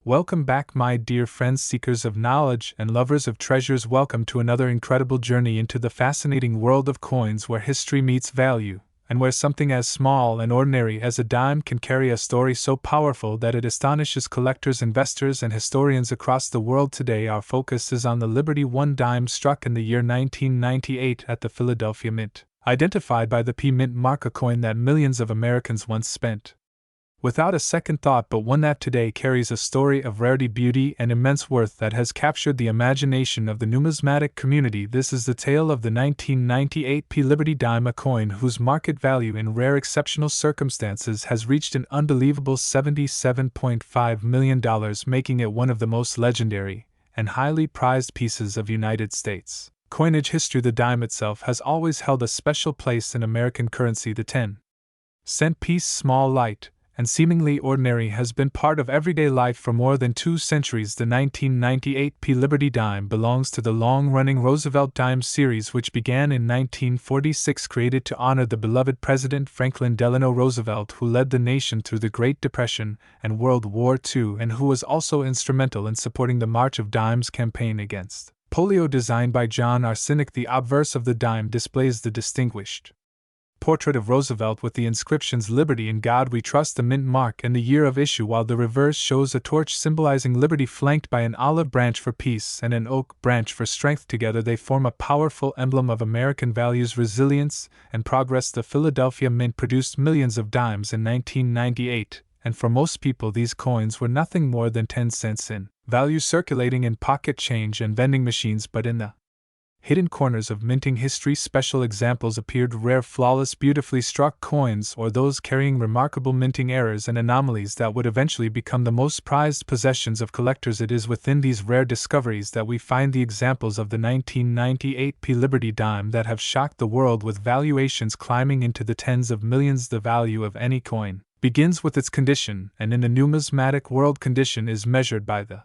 Welcome back, my dear friends, seekers of knowledge and lovers of treasures. Welcome to another incredible journey into the fascinating world of coins, where history meets value, and where something as small and ordinary as a dime can carry a story so powerful that it astonishes collectors, investors, and historians across the world. Today, our focus is on the Liberty I dime struck in the year 1998 at the Philadelphia Mint, identified by the P Mint mark, a coin that millions of Americans once spent without a second thought, but one that today carries a story of rarity, beauty, and immense worth that has captured the imagination of the numismatic community. This is the tale of the 1998 P Liberty Dime, a coin whose market value in rare exceptional circumstances has reached an unbelievable $77.5 million, making it one of the most legendary and highly prized pieces of United States coinage history. The dime itself has always held a special place in American currency. The 10-cent piece, small, light, and seemingly ordinary, has been part of everyday life for more than 2 centuries. The 1998 P Liberty Dime belongs to the long-running Roosevelt Dime series, which began in 1946, created to honor the beloved President Franklin Delano Roosevelt, who led the nation through the Great Depression and World War II, and who was also instrumental in supporting the March of Dimes campaign against polio. Designed by John R. Cynic, the obverse of the dime displays the distinguished portrait of Roosevelt with the inscriptions "Liberty in God We Trust," the mint mark, and the year of issue, while the reverse shows a torch symbolizing liberty flanked by an olive branch for peace and an oak branch for strength. Together they form a powerful emblem of American values, resilience, and progress. The Philadelphia Mint produced millions of dimes in 1998, and for most people these coins were nothing more than 10 cents in value, circulating in pocket change and vending machines. But in the hidden corners of minting history, special examples appeared: rare, flawless, beautifully struck coins, or those carrying remarkable minting errors and anomalies that would eventually become the most prized possessions of collectors. It is within these rare discoveries that we find the examples of the 1998 P Liberty Dime that have shocked the world, with valuations climbing into the tens of millions. The value of any coin begins with its condition, and in the numismatic world, condition is measured by the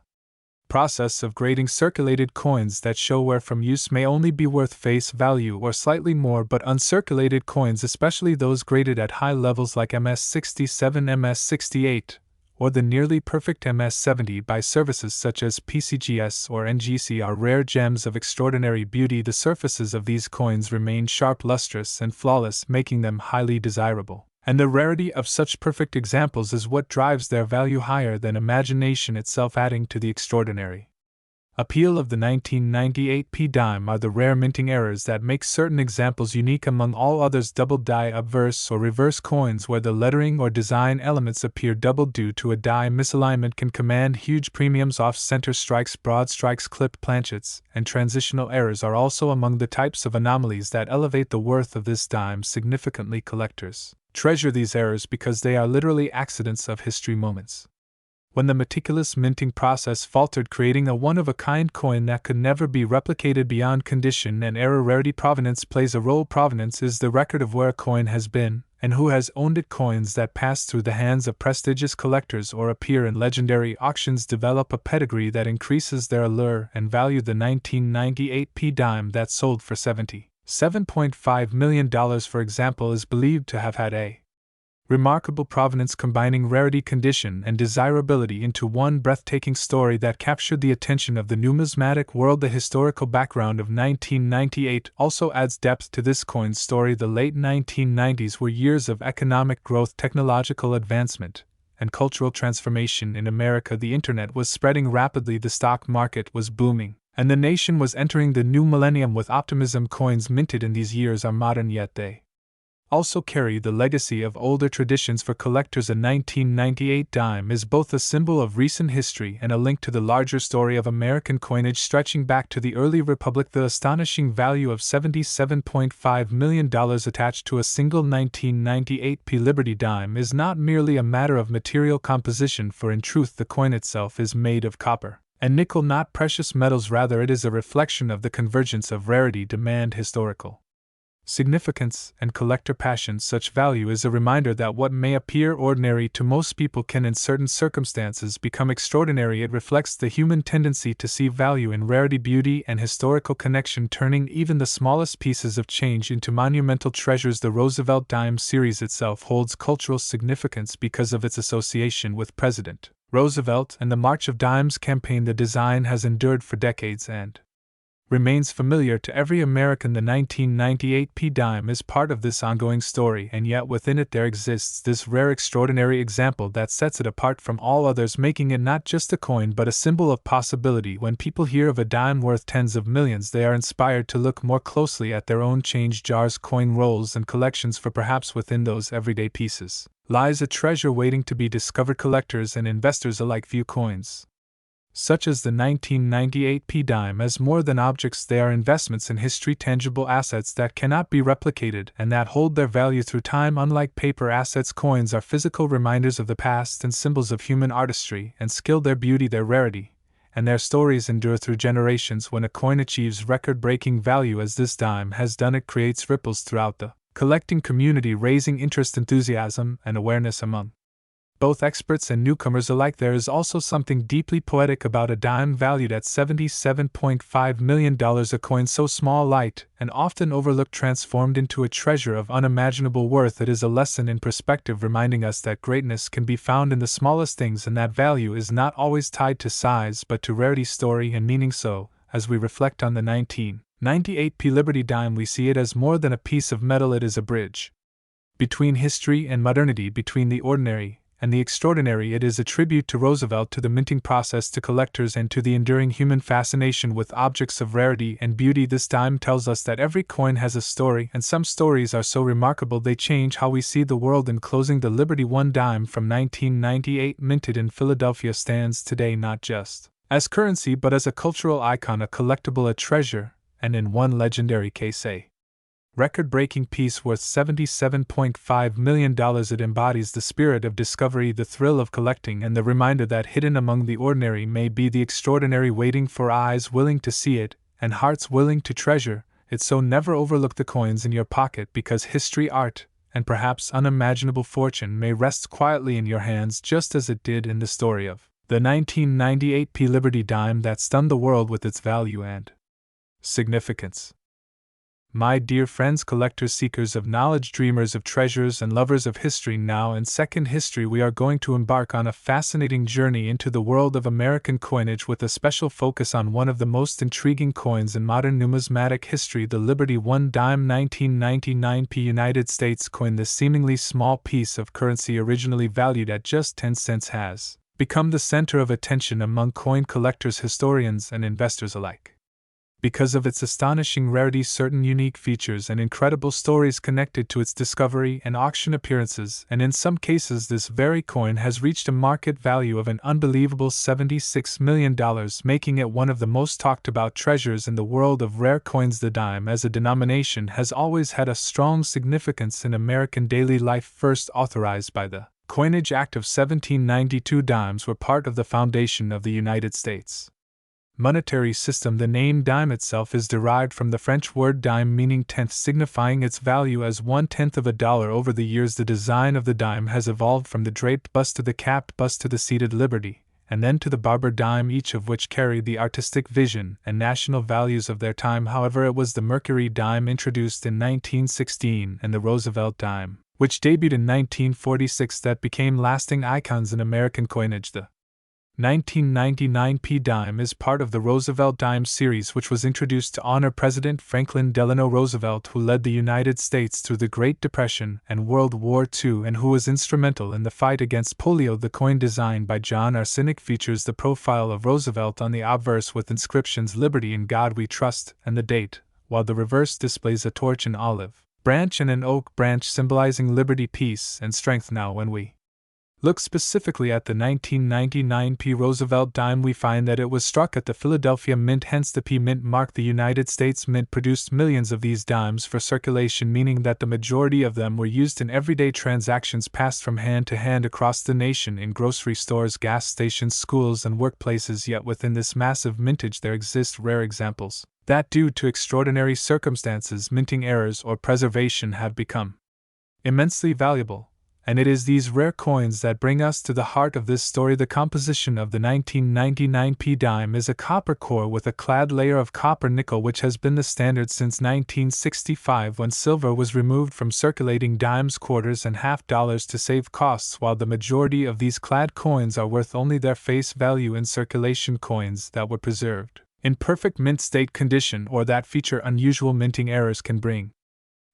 process of grading circulated coins that show where from use may only be worth face value or slightly more, but uncirculated coins, especially those graded at high levels like MS67, MS68, or the nearly perfect MS70 by services such as PCGS or NGC, are rare gems of extraordinary beauty. The surfaces of these coins remain sharp, lustrous, and flawless, making them highly desirable, and the rarity of such perfect examples is what drives their value higher than imagination itself, adding to the extraordinary appeal of the 1998 P Dime are the rare minting errors that make certain examples unique among all others. Doubled die obverse or reverse coins, where the lettering or design elements appear doubled due to a die misalignment, can command huge premiums. Off-center strikes, broad strikes, clipped planchets, and transitional errors are also among the types of anomalies that elevate the worth of this dime significantly. Collectors treasure these errors because they are literally accidents of history, moments when the meticulous minting process faltered, creating a one-of-a-kind coin that could never be replicated. Beyond condition and error, rarity, provenance plays a role. Provenance is the record of where a coin has been and who has owned it. Coins that pass through the hands of prestigious collectors or appear in legendary auctions develop a pedigree that increases their allure and value. The 1998 P Dime that sold for $77.5 million, for example, is believed to have had a remarkable provenance, combining rarity, condition, and desirability into one breathtaking story that captured the attention of the numismatic world. The historical background of 1998 also adds depth to this coin's story. The late 1990s were years of economic growth, technological advancement, and cultural transformation in America. The internet was spreading rapidly, the stock market was booming, and the nation was entering the new millennium with optimism. Coins minted in these years are modern, yet they also carry the legacy of older traditions. For collectors, a 1998 dime is both a symbol of recent history and a link to the larger story of American coinage stretching back to the early republic. The astonishing value of $77.5 million attached to a single 1998 P Liberty Dime is not merely a matter of material composition, for in truth the coin itself is made of copper and nickel, not precious metals. Rather, it is a reflection of the convergence of rarity, demand, historical significance, and collector passion. Such value is a reminder that what may appear ordinary to most people can in certain circumstances become extraordinary. It reflects the human tendency to see value in rarity, beauty, and historical connection, turning even the smallest pieces of change into monumental treasures. The Roosevelt Dime series itself holds cultural significance because of its association with President Roosevelt and the March of Dimes campaign. The design has endured for decades and remains familiar to every American. The 1998 P dime is part of this ongoing story, and yet within it there exists this rare, extraordinary example that sets it apart from all others, making it not just a coin but a symbol of possibility. When people hear of a dime worth tens of millions, they are inspired to look more closely at their own change jars, coin rolls, and collections, for perhaps within those everyday pieces lies a treasure waiting to be discovered. Collectors and investors alike view coins such as the 1998 P dime as more than objects. They are investments in history, tangible assets that cannot be replicated and that hold their value through time. Unlike paper assets, coins are physical reminders of the past and symbols of human artistry and skill. Their beauty, their rarity, and their stories endure through generations. When a coin achieves record-breaking value as this dime has done, it creates ripples throughout the collecting community, raising interest, enthusiasm, and awareness among both experts and newcomers alike. There is also something deeply poetic about a dime valued at $77.5 million, a coin so small, light, and often overlooked, transformed into a treasure of unimaginable worth. It is a lesson in perspective, reminding us that greatness can be found in the smallest things and that value is not always tied to size but to rarity, story, and meaning. So, as we reflect on the 1998 P Liberty dime, we see it as more than a piece of metal. It is a bridge between history and modernity, between the ordinary and the extraordinary. It is a tribute to Roosevelt, to the minting process, to collectors, and to the enduring human fascination with objects of rarity and beauty. This dime tells us that every coin has a story, and some stories are so remarkable they change how we see the world. In closing, the Liberty 1 dime from 1998, minted in Philadelphia, stands today not just as currency but as a cultural icon, a collectible, a treasure, and in one legendary case, a record-breaking piece worth $77.5 million. It embodies the spirit of discovery, the thrill of collecting, and the reminder that hidden among the ordinary may be the extraordinary, waiting for eyes willing to see it and hearts willing to treasure it. So never overlook the coins in your pocket, because history, art, and perhaps unimaginable fortune may rest quietly in your hands, just as it did in the story of the 1998 P Liberty dime that stunned the world with its value and significance. My dear friends, collectors, seekers of knowledge, dreamers of treasures, and lovers of history, now in Second History we are going to embark on a fascinating journey into the world of American coinage, with a special focus on one of the most intriguing coins in modern numismatic history, the Liberty 1 dime 1999 P United States coin. This seemingly small piece of currency, originally valued at just 10 cents, has become the center of attention among coin collectors, historians, and investors alike. Because of its astonishing rarity, certain unique features, and incredible stories connected to its discovery and auction appearances, and in some cases this very coin has reached a market value of an unbelievable $76 million, making it one of the most talked about treasures in the world of rare coins. The dime as a denomination has always had a strong significance in American daily life. First authorized by the Coinage Act of 1792, dimes were part of the foundation of the United States monetary system. The name dime itself is derived from the French word dime, meaning tenth, signifying its value as 1/10 of a dollar. Over the years, the design of the dime has evolved from the draped bust to the capped bust to the seated Liberty, and then to the barber dime, each of which carried the artistic vision and national values of their time. However, it was the Mercury dime, introduced in 1916, and the Roosevelt dime, which debuted in 1946, that became lasting icons in American coinage. The 1999 P dime is part of the Roosevelt Dime series, which was introduced to honor President Franklin Delano Roosevelt, who led the United States through the Great Depression and World War II and who was instrumental in the fight against polio. The coin, designed by John Arsenic, features the profile of Roosevelt on the obverse with inscriptions "Liberty, in God We Trust," and the date, while the reverse displays a torch, an olive branch, and an oak branch, symbolizing liberty, peace, and strength. Now, when we look specifically at the 1999 P Roosevelt dime, we find that it was struck at the Philadelphia Mint, hence the P Mint mark. The United States Mint produced millions of these dimes for circulation, meaning that the majority of them were used in everyday transactions passed from hand to hand across the nation, in grocery stores, gas stations, schools, and workplaces. Yet within this massive mintage there exist rare examples that, due to extraordinary circumstances, minting errors, or preservation, have become immensely valuable, And it is these rare coins that bring us to the heart of this story. The composition of the 1999 P dime is a copper core with a clad layer of copper nickel, which has been the standard since 1965, when silver was removed from circulating dimes, quarters, and half dollars to save costs, while the majority of these clad coins are worth only their face value in circulation. Coins that were preserved in perfect mint state condition or that feature unusual minting errors can bring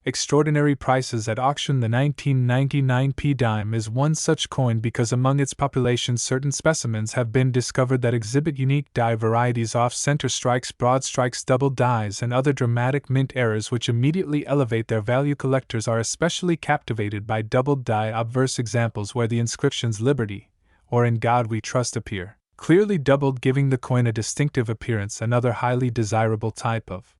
extraordinary prices at auction. The 1999 P dime is one such coin because among its population certain specimens have been discovered that exhibit unique die varieties, off-center strikes, broad strikes, double dies, and other dramatic mint errors which immediately elevate their value. Collectors are especially captivated by doubled die obverse examples where the inscriptions "Liberty" or "In God We Trust" appear clearly doubled, giving the coin a distinctive appearance. Another highly desirable type of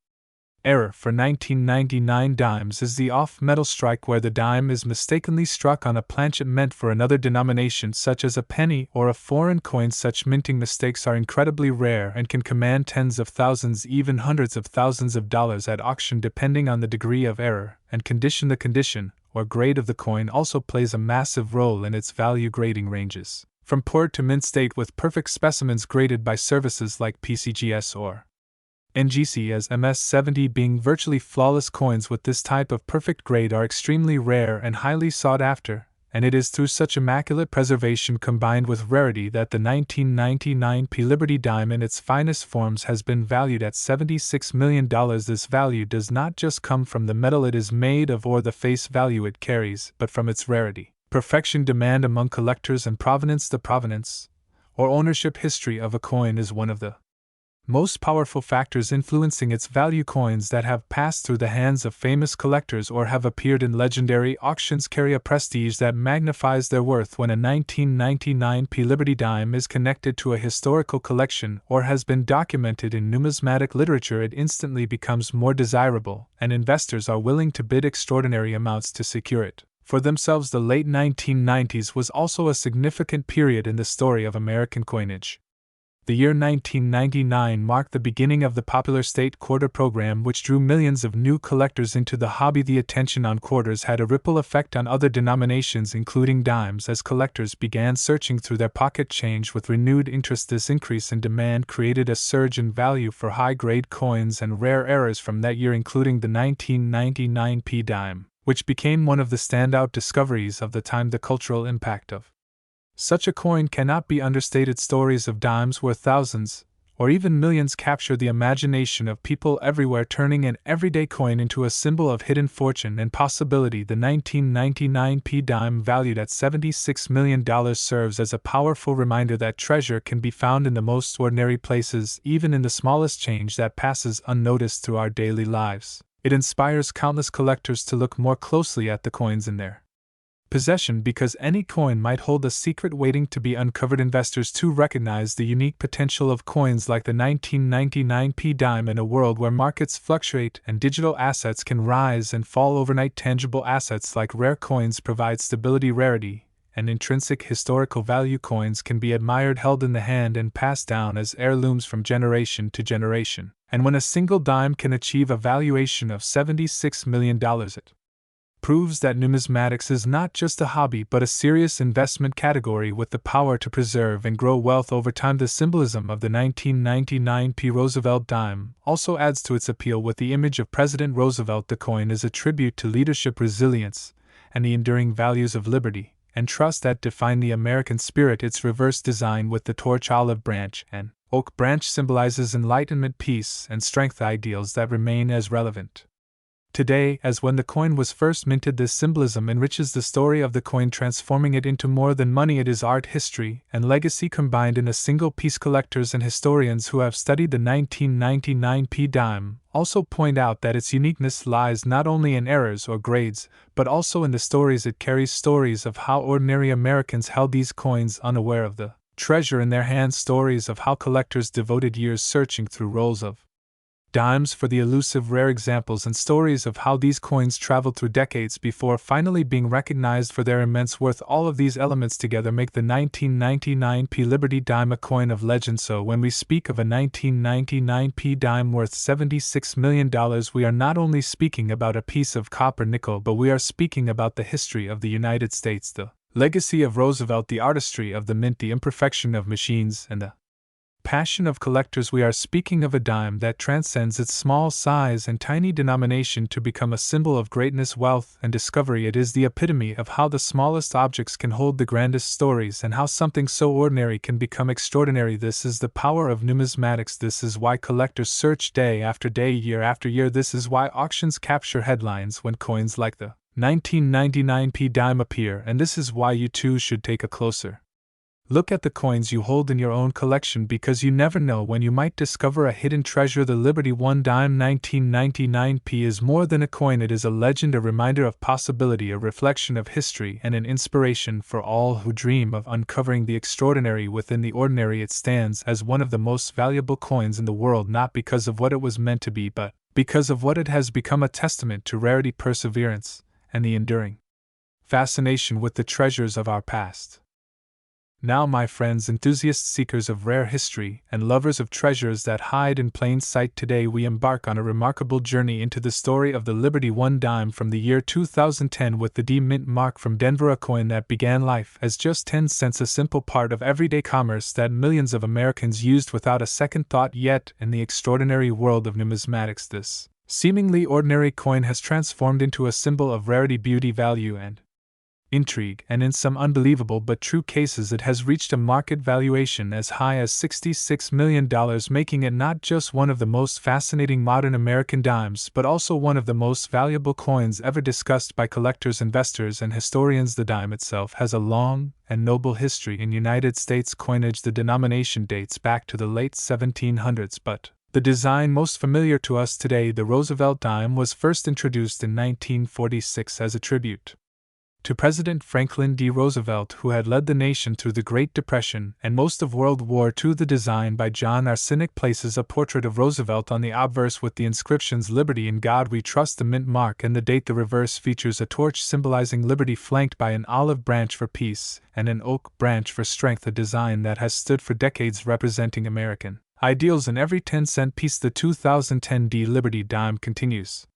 error for 1999 dimes is the off-metal strike, where the dime is mistakenly struck on a planchet meant for another denomination such as a penny or a foreign coin. Such minting mistakes are incredibly rare and can command tens of thousands, even hundreds of thousands of dollars at auction depending on the degree of error and condition. The condition or grade of the coin also plays a massive role in its value. Grading ranges from poor to mint state, with perfect specimens graded by services like PCGS or NGC as MS70 being virtually flawless. Coins with this type of perfect grade are extremely rare and highly sought after, and it is through such immaculate preservation combined with rarity that the 1999 P Liberty dime in its finest forms has been valued at $76 million. This value does not just come from the metal it is made of or the face value it carries, but from its rarity, perfection, demand among collectors, and provenance. The provenance or ownership history of a coin is one of the most powerful factors influencing its value. Coins that have passed through the hands of famous collectors or have appeared in legendary auctions carry a prestige that magnifies their worth. When a 1999 P Liberty dime is connected to a historical collection or has been documented in numismatic literature, it instantly becomes more desirable, and investors are willing to bid extraordinary amounts to secure it for themselves. The late 1990s was also a significant period in the story of American coinage. The year 1999 marked the beginning of the popular state quarter program, which drew millions of new collectors into the hobby. The attention on quarters had a ripple effect on other denominations, including dimes, as collectors began searching through their pocket change with renewed interest. This increase in demand created a surge in value for high-grade coins and rare errors from that year, including the 1999 P dime, which became one of the standout discoveries of the time. The cultural impact of such a coin cannot be understated. Stories of dimes worth thousands, or even millions, capture the imagination of people everywhere, turning an everyday coin into a symbol of hidden fortune and possibility. The 1999 P dime, valued at $76 million, serves as a powerful reminder that treasure can be found in the most ordinary places, even in the smallest change that passes unnoticed through our daily lives. It inspires countless collectors to look more closely at the coins in their possession, because any coin might hold a secret waiting to be uncovered. Investors too recognize the unique potential of coins like the 1999 P dime. In a world where markets fluctuate and digital assets can rise and fall overnight, tangible assets like rare coins provide stability. Rarity and intrinsic historical value. Coins can be admired, held in the hand, and passed down as heirlooms from generation to generation. And when a single dime can achieve a valuation of $76 million, it proves that numismatics is not just a hobby but a serious investment category with the power to preserve and grow wealth over time. The symbolism of the 1999 P Roosevelt dime also adds to its appeal, with the image of President Roosevelt. The coin is a tribute to leadership, resilience, and the enduring values of liberty and trust that define the American spirit. Its reverse design with the torch, olive branch, and oak branch symbolizes enlightenment, peace, and strength, ideals that remain as relevant today as when the coin was first minted. This symbolism enriches the story of the coin, transforming it into more than money. It is art, history, and legacy combined in a single piece. Collectors and historians who have studied the 1999 P dime also point out that its uniqueness lies not only in errors or grades, but also in the stories it carries, stories of how ordinary Americans held these coins unaware of the treasure in their hands, stories of how collectors devoted years searching through rolls of Dimes for the elusive rare examples and stories of how these coins traveled through decades before finally being recognized for their immense worth. All of these elements together make the 1999 P Liberty Dime a coin of legend. So when we speak of a 1999 P dime worth $76 million, we are not only speaking about a piece of copper nickel, but we are speaking about the history of the United States, the legacy of Roosevelt, the artistry of the mint, the imperfection of machines, and the passion of collectors. We are speaking of a dime that transcends its small size and tiny denomination to become a symbol of greatness, wealth, and discovery. It is the epitome of how the smallest objects can hold the grandest stories and how something so ordinary can become extraordinary. This is the power of numismatics. This is why collectors search day after day, year after year. This is why auctions capture headlines when coins like the 1999 P dime appear, and this is why you too should take a closer look at the coins you hold in your own collection, because you never know when you might discover a hidden treasure. The Liberty One Dime 1999 P is more than a coin. It is a legend, a reminder of possibility, a reflection of history, and an inspiration for all who dream of uncovering the extraordinary within the ordinary. It stands as one of the most valuable coins in the world, not because of what it was meant to be, but because of what it has become, a testament to rarity, perseverance, and the enduring fascination with the treasures of our past. Now, my friends, enthusiasts, seekers of rare history, and lovers of treasures that hide in plain sight, today we embark on a remarkable journey into the story of the Liberty One Dime from the year 2010 with the D mint mark from Denver, a coin that began life as just 10 cents, a simple part of everyday commerce that millions of Americans used without a second thought. Yet, in the extraordinary world of numismatics, this seemingly ordinary coin has transformed into a symbol of rarity, beauty, value, and intrigue, and in some unbelievable but true cases it has reached a market valuation as high as $66 million, making it not just one of the most fascinating modern American dimes, but also one of the most valuable coins ever discussed by collectors, investors, and historians. The dime itself has a long and noble history in United States coinage. The denomination dates back to the late 1700s, but the design most familiar to us today, the Roosevelt dime, was first introduced in 1946 as a tribute to President Franklin D. Roosevelt, who had led the nation through the Great Depression and most of World War II. The design by John Arsenic places a portrait of Roosevelt on the obverse with the inscriptions "Liberty, in God We Trust," the mint mark, and the date. The reverse features a torch symbolizing liberty flanked by an olive branch for peace and an oak branch for strength, a design that has stood for decades representing American ideals in every 10-cent piece. The 2010 D Liberty Dime continues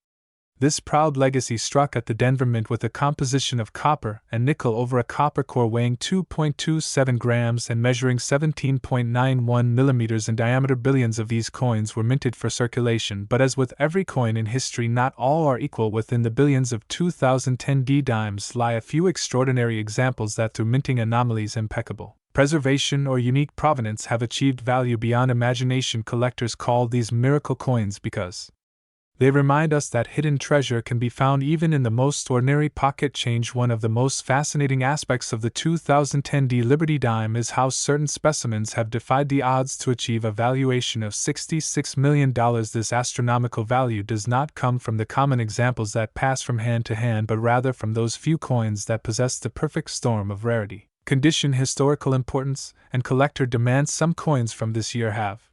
this proud legacy, struck at the Denver Mint with a composition of copper and nickel over a copper core weighing 2.27 grams and measuring 17.91 millimeters in diameter. Billions of these coins were minted for circulation, but as with every coin in history, not all are equal. Within the billions of 2010 D dimes lie a few extraordinary examples that, through minting anomalies, impeccable preservation, or unique provenance, have achieved value beyond imagination. Collectors call these miracle coins because they remind us that hidden treasure can be found even in the most ordinary pocket change. One of the most fascinating aspects of the 2010 D Liberty Dime is how certain specimens have defied the odds to achieve a valuation of $66 million. This astronomical value does not come from the common examples that pass from hand to hand, but rather from those few coins that possess the perfect storm of rarity, condition, historical importance, and collector demand. Some coins from this year have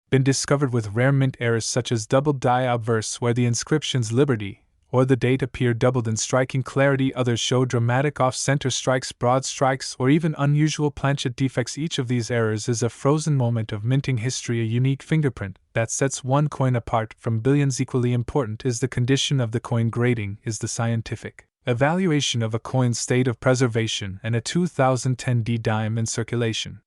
been discovered with rare mint errors, such as doubled die obverse where the inscriptions "Liberty" or the date appear doubled in striking clarity. Others show dramatic off-center strikes, broad strikes, or even unusual planchet defects. Each of these errors is a frozen moment of minting history, a unique fingerprint that sets one coin apart from billions. Equally important is the condition of the coin. Grading is the scientific evaluation of a coin's state of preservation, and a 2010 D dime in circulation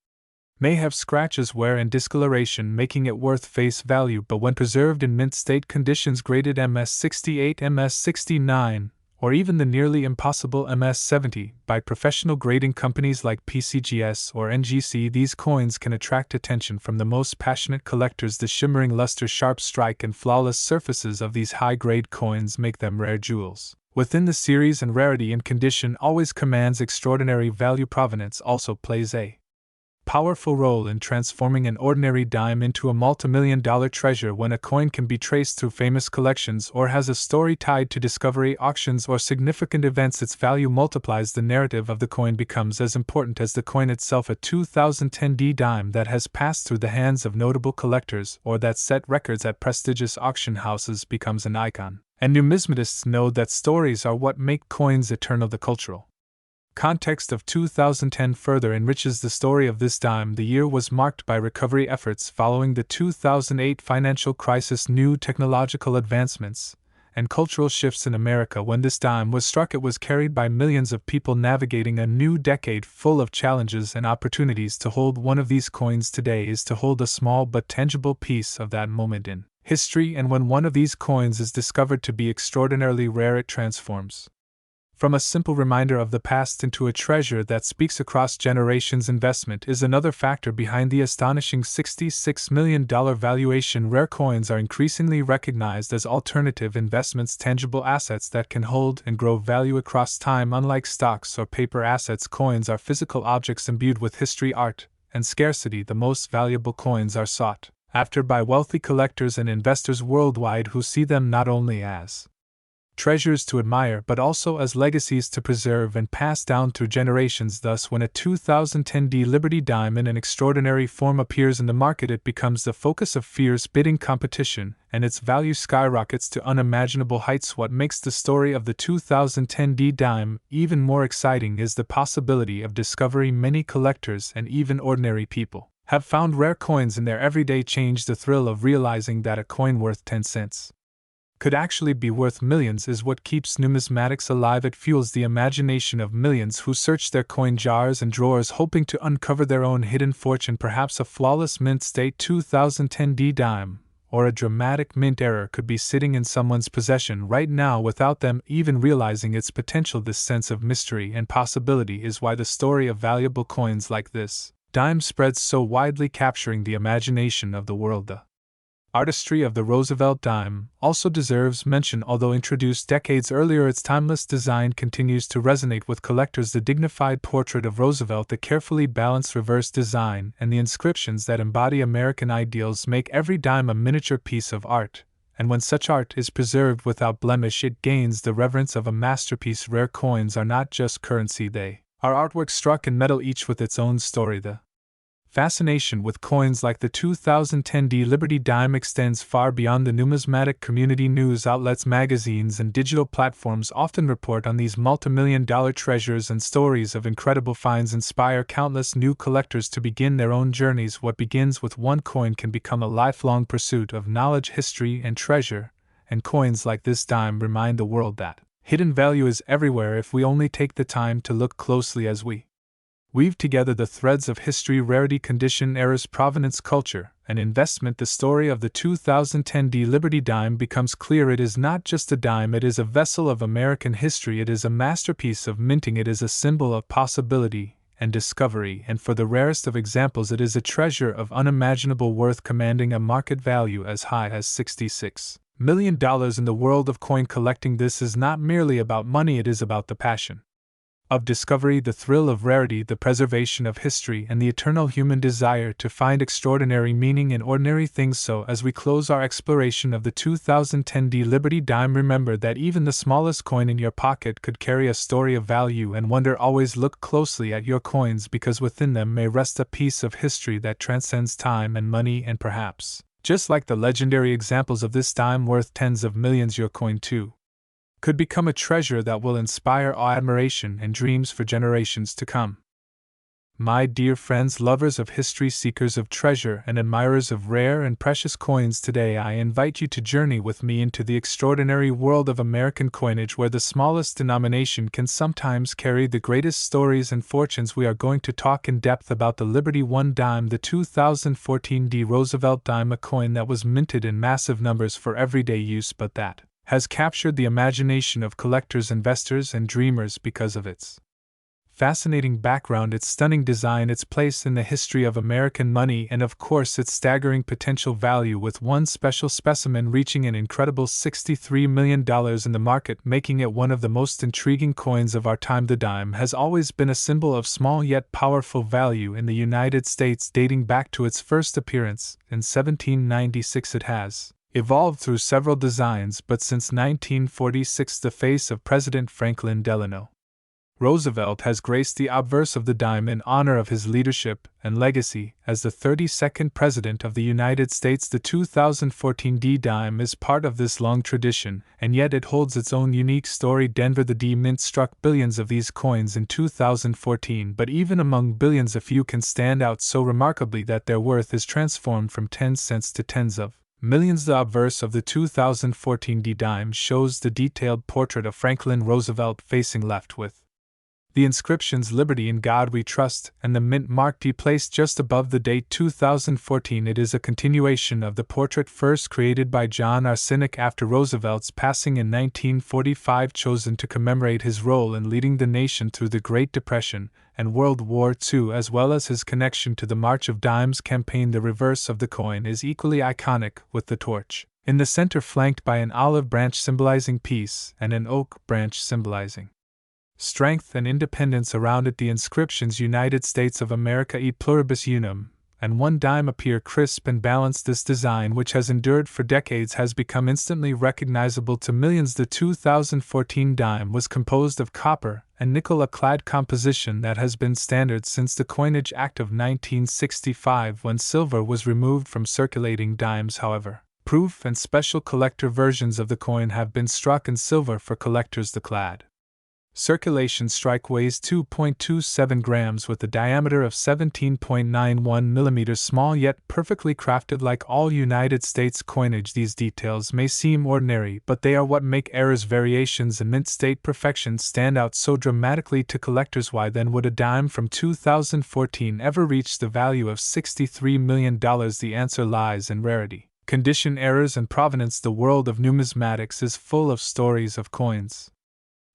may have scratches, wear, and discoloration, making it worth face value, but when preserved in mint state conditions, graded MS68, MS69, or even the nearly impossible MS70 by professional grading companies like PCGS or NGC, these coins can attract attention from the most passionate collectors. The shimmering luster, sharp strike, and flawless surfaces of these high-grade coins make them rare jewels within the series, and rarity and condition always commands extraordinary value. Provenance also plays a powerful role in transforming an ordinary dime into a multimillion-dollar treasure. When a coin can be traced through famous collections or has a story tied to discovery, auctions, or significant events, its value multiplies. The narrative of the coin becomes as important as the coin itself. A 2010 D dime that has passed through the hands of notable collectors or that set records at prestigious auction houses becomes an icon. And numismatists know that stories are what make coins eternal. The cultural context of 2010 further enriches the story of this dime. The year was marked by recovery efforts following the 2008 financial crisis, new technological advancements, and cultural shifts in America. When this dime was struck, it was carried by millions of people navigating a new decade full of challenges and opportunities. To hold one of these coins today is to hold a small but tangible piece of that moment in history, and when one of these coins is discovered to be extraordinarily rare, it transforms from a simple reminder of the past into a treasure that speaks across generations. Investment is another factor behind the astonishing $66 million valuation. Rare coins are increasingly recognized as alternative investments, tangible assets that can hold and grow value across time. Unlike stocks or paper assets, coins are physical objects imbued with history, art, and scarcity. The most valuable coins are sought after by wealthy collectors and investors worldwide who see them not only as treasures to admire but also as legacies to preserve and pass down through generations. Thus, when a 2010 D Liberty dime in an extraordinary form appears in the market, it becomes the focus of fierce bidding competition, and its value skyrockets to unimaginable heights. What makes the story of the 2010 D dime even more exciting is the possibility of discovery. Many collectors and even ordinary people have found rare coins in their everyday change. The thrill of realizing that a coin worth 10 cents could actually be worth millions is what keeps numismatics alive. It fuels the imagination of millions who search their coin jars and drawers hoping to uncover their own hidden fortune. Perhaps a flawless mint state 2010 D dime or a dramatic mint error could be sitting in someone's possession right now without them even realizing its potential. This sense of mystery and possibility is why the story of valuable coins like this dime spreads so widely, capturing the imagination of the world. The artistry of the Roosevelt dime also deserves mention. Although introduced decades earlier, its timeless design continues to resonate with collectors. The dignified portrait of Roosevelt, the carefully balanced reverse design, and the inscriptions that embody American ideals make every dime a miniature piece of art, and when such art is preserved without blemish, it gains the reverence of a masterpiece. Rare coins are not just currency, they are artwork struck in metal, each with its own story. The fascination with coins like the 2010 D Liberty dime extends far beyond the numismatic community. News outlets, magazines, and digital platforms often report on these multimillion-dollar treasures, and stories of incredible finds inspire countless new collectors to begin their own journeys. What begins with one coin can become a lifelong pursuit of knowledge, history, and treasure, and coins like this dime remind the world that hidden value is everywhere if we only take the time to look closely. As we weave together the threads of history, rarity, condition, eras, provenance, culture, and investment, the story of the 2010 D Liberty dime becomes clear. It is not just a dime, it is a vessel of American history, it is a masterpiece of minting, it is a symbol of possibility and discovery, and for the rarest of examples, it is a treasure of unimaginable worth, commanding a market value as high as $66 million in the world of coin collecting. This is not merely about money, it is about the passion of discovery, the thrill of rarity, the preservation of history, and the eternal human desire to find extraordinary meaning in ordinary things. So, as we close our exploration of the 2010 D Liberty dime, remember that even the smallest coin in your pocket could carry a story of value and wonder. Always look closely at your coins, because within them may rest a piece of history that transcends time and money, and perhaps, just like the legendary examples of this dime worth tens of millions, your coin too could become a treasure that will inspire awe, admiration, and dreams for generations to come. My dear friends, lovers of history, seekers of treasure, and admirers of rare and precious coins, today I invite you to journey with me into the extraordinary world of American coinage, where the smallest denomination can sometimes carry the greatest stories and fortunes. We are going to talk in depth about the Liberty One dime, the 2014 D Roosevelt dime, a coin that was minted in massive numbers for everyday use, but that has captured the imagination of collectors, investors, and dreamers because of its fascinating background, its stunning design, its place in the history of American money, and of course its staggering potential value, with one special specimen reaching an incredible $63 million in the market, making it one of the most intriguing coins of our time. The dime has always been a symbol of small yet powerful value in the United States, dating back to its first appearance in 1796. It has evolved through several designs, but since 1946 the face of President Franklin Delano Roosevelt has graced the obverse of the dime in honor of his leadership and legacy as the 32nd President of the United States. The 2014 D dime is part of this long tradition, and yet it holds its own unique story. Denver: the D Mint struck billions of these coins in 2014, but even among billions a few can stand out so remarkably that their worth is transformed from 10 cents to tens of millions. The obverse of the 2014 D dime shows the detailed portrait of Franklin Roosevelt facing left, with the inscriptions "Liberty in God We Trust" and the mint mark D placed just above the date 2014. It is a continuation of the portrait first created by John Arsenic after Roosevelt's passing in 1945, chosen to commemorate his role in leading the nation through the Great Depression and World War II, as well as his connection to the March of Dimes campaign. The reverse of the coin is equally iconic, with the torch in the center flanked by an olive branch symbolizing peace and an oak branch symbolizing strength and independence around it. The inscriptions "United States of America et pluribus unum" and "One Dime" appear crisp and balanced. This design, which has endured for decades, has become instantly recognizable to millions. The 2014 dime was composed of copper and nickel, a clad composition that has been standard since the Coinage Act of 1965, when silver was removed from circulating dimes. However, proof and special collector versions of the coin have been struck in silver for collectors. The clad circulation strike weighs 2.27 grams with a diameter of 17.91 millimeters, small yet perfectly crafted. Like all United States coinage, these details may seem ordinary, but they are what make errors, variations, and mint state perfection stand out so dramatically to collectors. Why then would a dime from 2014 ever reach the value of $63 million? The answer lies in rarity, condition, errors, and provenance. The world of numismatics is full of stories of coins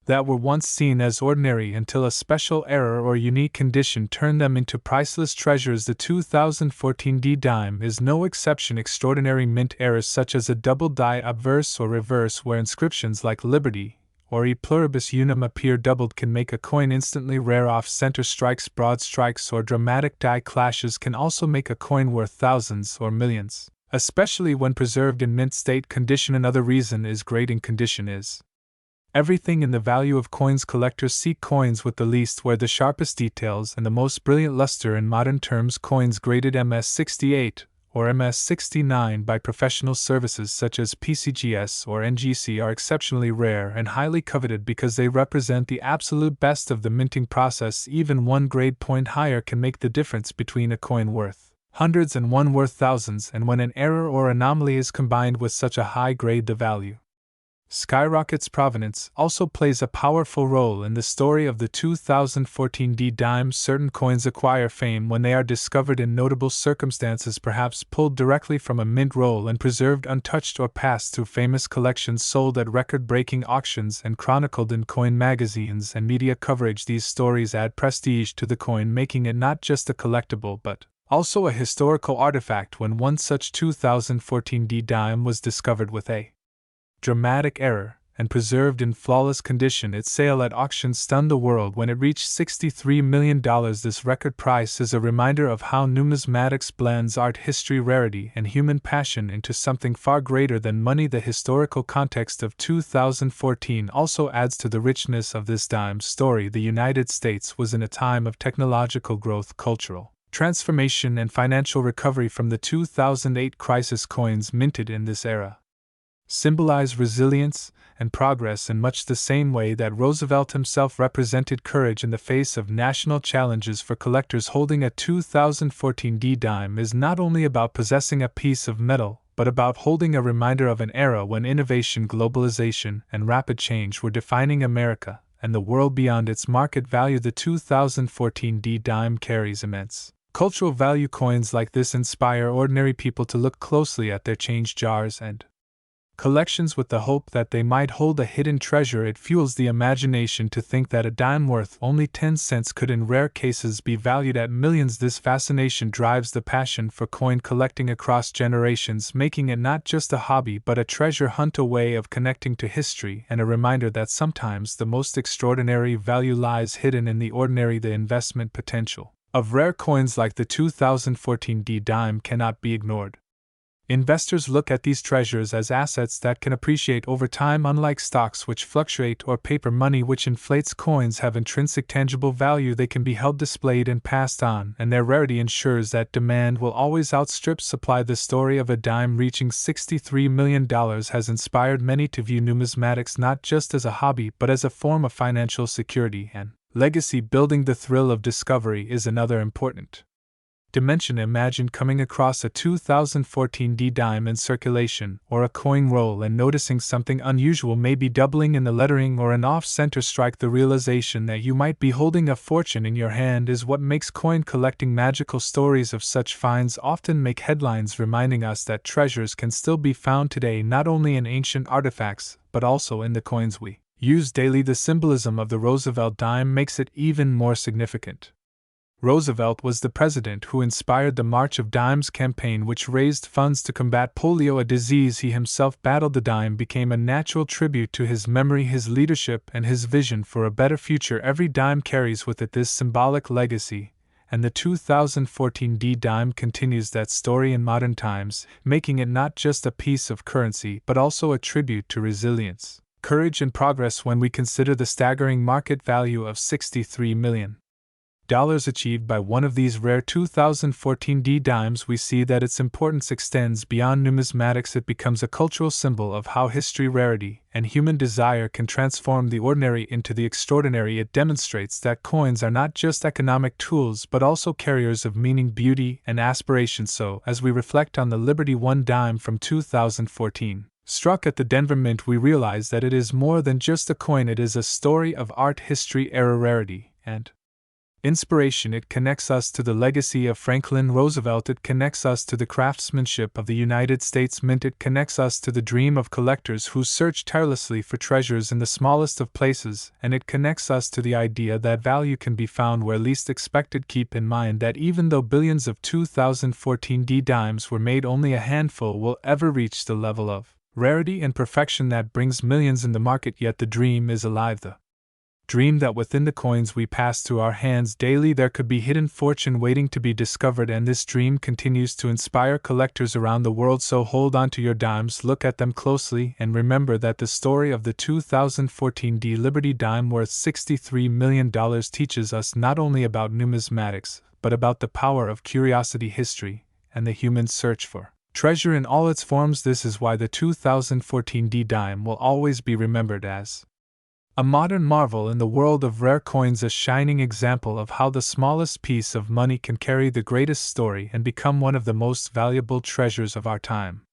that were once seen as ordinary until a special error or unique condition turned them into priceless treasures. The 2014 D dime is no exception. Extraordinary mint errors such as a double die obverse or reverse, where inscriptions like "Liberty" or "E pluribus unum" appear doubled, can make a coin instantly rare. Off-center strikes, broad strikes, or dramatic die clashes can also make a coin worth thousands or millions, especially when preserved in mint state condition. Another reason is grading condition is everything in the value of coins. Collectors seek coins with the least wear, the sharpest details, and the most brilliant luster. In modern terms, coins graded MS68 or MS69 by professional services such as PCGS or NGC are exceptionally rare and highly coveted because they represent the absolute best of the minting process. Even one grade point higher can make the difference between a coin worth hundreds and one worth thousands, and when an error or anomaly is combined with such a high grade, the value skyrockets. Provenance also plays a powerful role in the story of the 2014 D dime. Certain coins acquire fame when they are discovered in notable circumstances, perhaps pulled directly from a mint roll and preserved untouched, or passed through famous collections, sold at record-breaking auctions, and chronicled in coin magazines and media coverage. These stories add prestige to the coin, making it not just a collectible but also a historical artifact. When one such 2014 D dime was discovered with a dramatic error and preserved in flawless condition, its sale at auction stunned the world when it reached $63 million. This record price is a reminder of how numismatics blends art, history, rarity, and human passion into something far greater than money. The historical context of 2014 also adds to the richness of this dime story. The United States was in a time of technological growth, cultural transformation, and financial recovery from the 2008 crisis. Coins minted in this era symbolize resilience and progress in much the same way that Roosevelt himself represented courage in the face of national challenges. For collectors, holding a 2014 D dime is not only about possessing a piece of metal, but about holding a reminder of an era when innovation, globalization, and rapid change were defining America and the world beyond its market value. The 2014 D dime carries immense cultural value. Coins like this inspire ordinary people to look closely at their change jars and collections with the hope that they might hold a hidden treasure. It fuels the imagination to think that a dime worth only 10 cents could in rare cases be valued at millions. This fascination drives the passion for coin collecting across generations, making it not just a hobby but a treasure hunt, a way of connecting to history and a reminder that sometimes the most extraordinary value lies hidden in the ordinary. The investment potential of rare coins like the 2014 D dime cannot be ignored. Investors look at these treasures as assets that can appreciate over time, unlike stocks which fluctuate or paper money which inflates. Coins have intrinsic tangible value. They can be held, displayed, and passed on, and their rarity ensures that demand will always outstrip supply. The story of a dime reaching $63 million has inspired many to view numismatics not just as a hobby but as a form of financial security and legacy building. The thrill of discovery is another important dimension. Imagine coming across a 2014 D dime in circulation or a coin roll and noticing something unusual, maybe doubling in the lettering or an off-center strike. The realization that you might be holding a fortune in your hand is what makes coin collecting magical. Stories of such finds often make headlines, reminding us that treasures can still be found today, not only in ancient artifacts but also in the coins we use daily. The symbolism of the Roosevelt dime makes it even more significant. Roosevelt was the president who inspired the March of Dimes campaign, which raised funds to combat polio, a disease he himself battled. The dime became a natural tribute to his memory, his leadership, and his vision for a better future. Every dime carries with it this symbolic legacy, and the 2014 D dime continues that story in modern times, making it not just a piece of currency but also a tribute to resilience, courage, and progress. When we consider the staggering market value of $63 million achieved by one of these rare 2014 D dimes, we see that its importance extends beyond numismatics. It becomes a cultural symbol of how history, rarity, and human desire can transform the ordinary into the extraordinary. It demonstrates that coins are not just economic tools but also carriers of meaning, beauty, and aspiration. So, as we reflect on the Liberty 1 dime from 2014, struck at the Denver Mint, we realize that it is more than just a coin. It is a story of art, history, era, rarity, and inspiration. It connects us to the legacy of Franklin Roosevelt. It connects us to the craftsmanship of the United States Mint. It connects us to the dream of collectors who search tirelessly for treasures in the smallest of places, and it connects us to the idea that value can be found where least expected. Keep in mind that even though billions of 2014 D dimes were made, only a handful will ever reach the level of rarity and perfection that brings millions in the market. Yet the dream is alive, the dream that within the coins we pass through our hands daily there could be hidden fortune waiting to be discovered, and this dream continues to inspire collectors around the world. So hold on to your dimes, look at them closely, and remember that the story of the 2014 D Liberty dime worth $63 million teaches us not only about numismatics, but about the power of curiosity, history, and the human search for treasure in all its forms. This is why the 2014 D dime will always be remembered as a modern marvel in the world of rare coins, a shining example of how the smallest piece of money can carry the greatest story and become one of the most valuable treasures of our time.